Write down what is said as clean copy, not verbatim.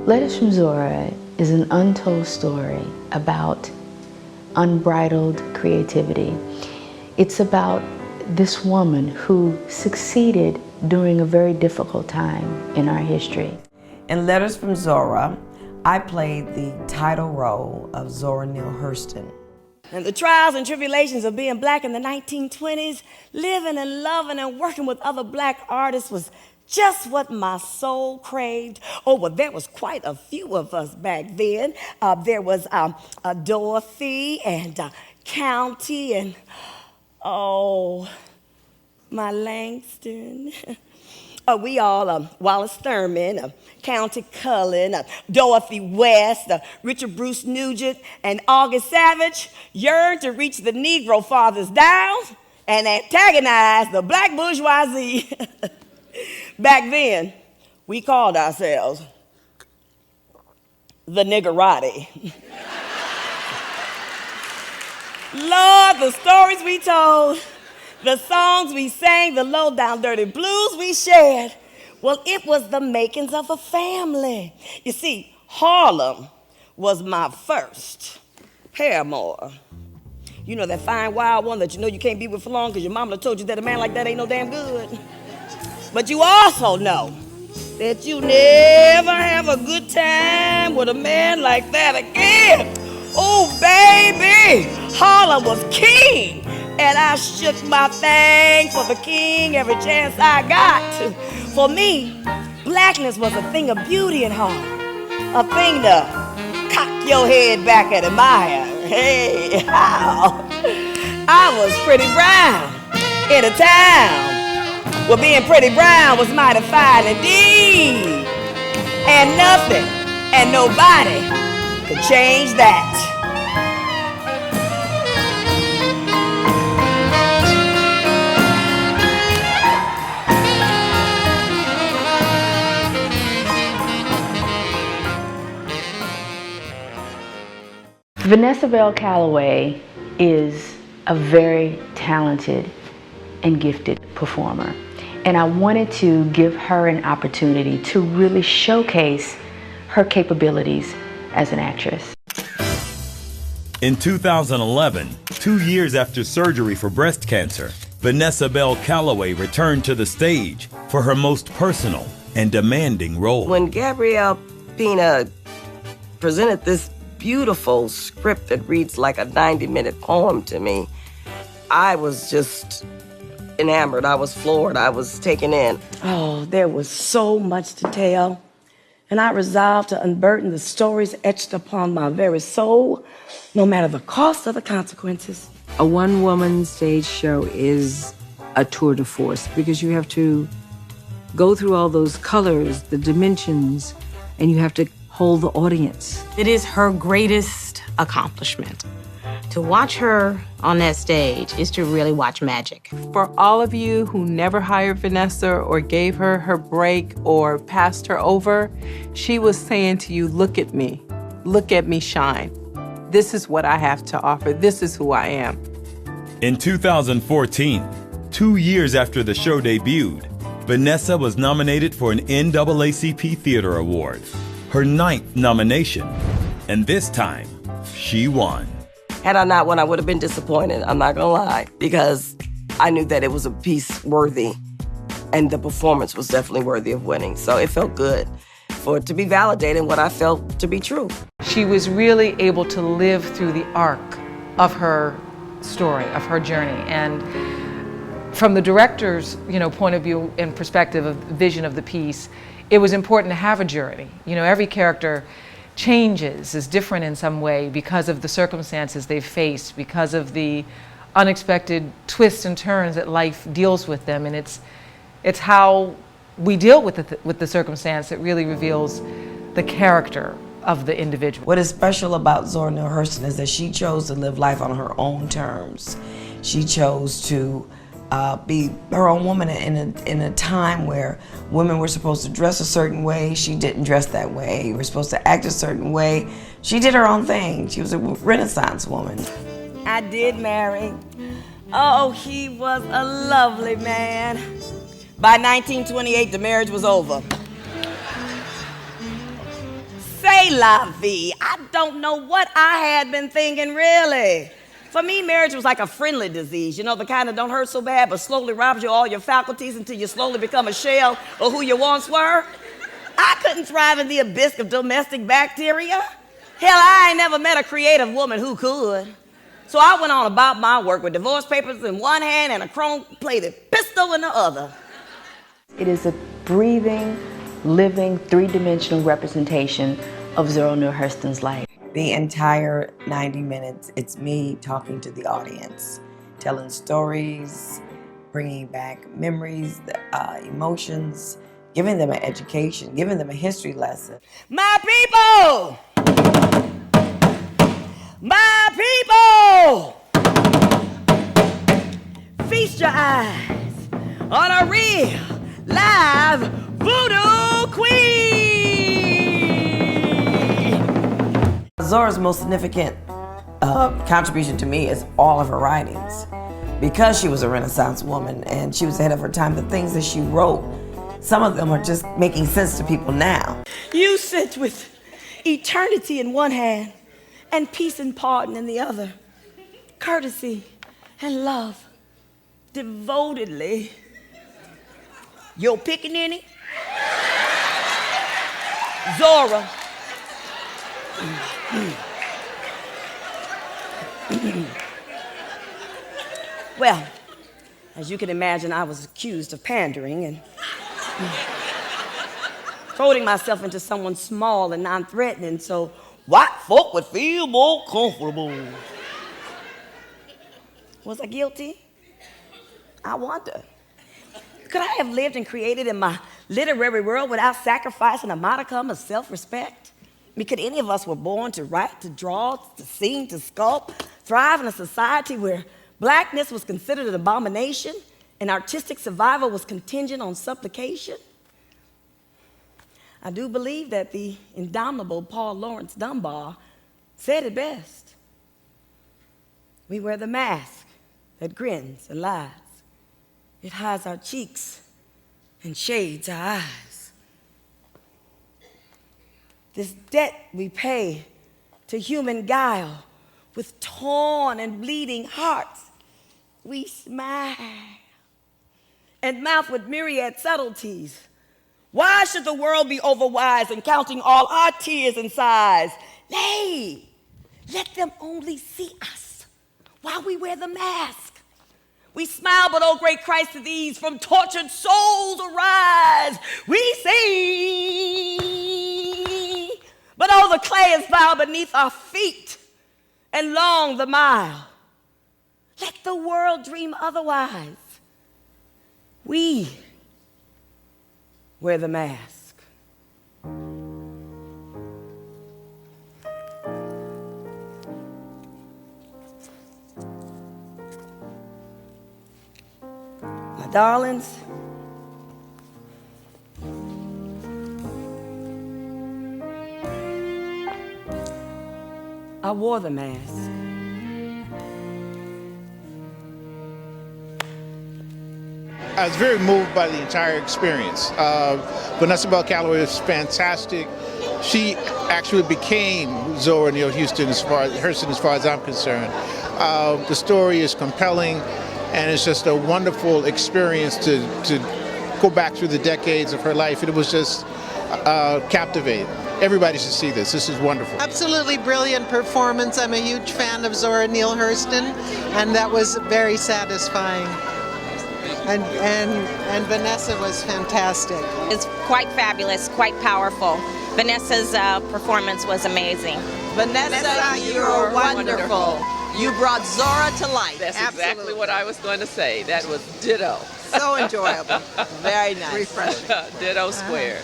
Letters from Zora is an untold story about unbridled creativity. It's about this woman who succeeded during a very difficult time in our history. In Letters from Zora, I played the title role of Zora Neale Hurston. And the trials and tribulations of being black in the 1920s, living and loving and working with other black artists was just what my soul craved. Oh, well, there was quite a few of us back then. There was Dorothy and County and, oh, my Langston. We all, Wallace Thurman, County Cullen, Dorothy West, Richard Bruce Nugent, and August Savage yearned to reach the Negro fathers down and antagonize the black bourgeoisie. Back then, we called ourselves the Niggerati. Lord, the stories we told, the songs we sang, the low-down dirty blues we shared, well, it was the makings of a family. You see, Harlem was my first paramour. You know, that fine wild one that you know you can't be with for long because your mama told you that a man like that ain't no damn good. But you also know that you never have a good time with a man like that again. Oh, baby, Harlem was king. And I shook my thing for the king every chance I got. For me, blackness was a thing of beauty and Harlem. A thing to cock your head back and admire. Hey, how? I was pretty brown in a town where being pretty brown was mighty fine indeed. And nothing and nobody could change that. Vanessa Bell Calloway is a very talented and gifted performer. And I wanted to give her an opportunity to really showcase her capabilities as an actress. In 2011, 2 years after surgery for breast cancer, Vanessa Bell Calloway returned to the stage for her most personal and demanding role. When Gabrielle Pina presented this beautiful script that reads like a 90-minute poem to me, I was just enamored. I was floored. I was taken in. Oh, there was so much to tell. And I resolved to unburden the stories etched upon my very soul, no matter the cost or the consequences. A one-woman stage show is a tour de force because you have to go through all those colors, the dimensions, and you have to hold the audience. It is her greatest accomplishment. To watch her on that stage is to really watch magic. For all of you who never hired Vanessa or gave her her break or passed her over, she was saying to you, look at me shine. This is what I have to offer. This is who I am. In 2014, 2 years after the show debuted, Vanessa was nominated for an NAACP Theater Award, her 9th nomination, and this time, she won. Had I not won, I would have been disappointed, I'm not gonna lie, because I knew that it was a piece worthy, and the performance was definitely worthy of winning. So it felt good for it to be validated what I felt to be true. She was really able to live through the arc of her story, of her journey. And from the director's, point of view and perspective of vision of the piece, it was important to have a journey. Every character changes, is different in some way because of the circumstances they've faced, because of the unexpected twists and turns that life deals with them. And it's how we deal with the circumstance that really reveals the character of the individual. What is special about Zora Neale Hurston is that she chose to live life on her own terms. She chose to be her own woman in a time where women were supposed to dress a certain way. She didn't dress that way. You were supposed to act a certain way. She did her own thing. She was a Renaissance woman. I did marry. Oh, he was a lovely man. By 1928, the marriage was over. C'est la vie. I don't know what I had been thinking, really. For me, marriage was like a friendly disease, you know, the kind that don't hurt so bad but slowly robs you of all your faculties until you slowly become a shell of who you once were. I couldn't thrive in the abyss of domestic bacteria. Hell, I ain't never met a creative woman who could. So I went on about my work with divorce papers in one hand and a chrome-plated pistol in the other. It is a breathing, living, three-dimensional representation of Zora Neale Hurston's life. The entire 90 minutes, it's me talking to the audience, telling stories, bringing back memories, emotions, giving them an education, giving them a history lesson. My people! My people! Feast your eyes on a real, live voodoo queen! Zora's most significant contribution to me is all of her writings. Because she was a Renaissance woman and she was ahead of her time, the things that she wrote, some of them are just making sense to people now. You sit with eternity in one hand and peace and pardon in the other, courtesy and love devotedly. Your pickaninny, Zora. Well, as you can imagine, I was accused of pandering and folding myself into someone small and non-threatening so white folk would feel more comfortable. Was I guilty? I wonder. Could I have lived and created in my literary world without sacrificing a modicum of self-respect? I mean, could any of us were born to write, to draw, to sing, to sculpt, thrive in a society where blackness was considered an abomination and artistic survival was contingent on supplication? I do believe that the indomitable Paul Laurence Dunbar said it best. We wear the mask that grins and lies. It hides our cheeks and shades our eyes. This debt we pay to human guile with torn and bleeding hearts, we smile and mouth with myriad subtleties. Why should the world be overwise in counting all our tears and sighs? Nay, let them only see us while we wear the mask. We smile, but oh great Christ, to these from tortured souls arise. We sing, but oh the clay is vile beneath our feet, and long the mile. Let the world dream otherwise. We wear the mask. My darlings, I wore the mask. I was very moved by the entire experience. Vanessa Bell Calloway was fantastic. She actually became Zora Neale Hurston as far as I'm concerned. The story is compelling, and it's just a wonderful experience to go back through the decades of her life. It was just captivating. Everybody should see this. This is wonderful. Absolutely brilliant performance. I'm a huge fan of Zora Neale Hurston, and that was very satisfying. And Vanessa was fantastic. It's quite fabulous, quite powerful. Vanessa's performance was amazing. Vanessa, you're wonderful. You brought Zora to life. That's exactly what I was going to say. That was ditto. So enjoyable. Very nice. Refreshing. Ditto square.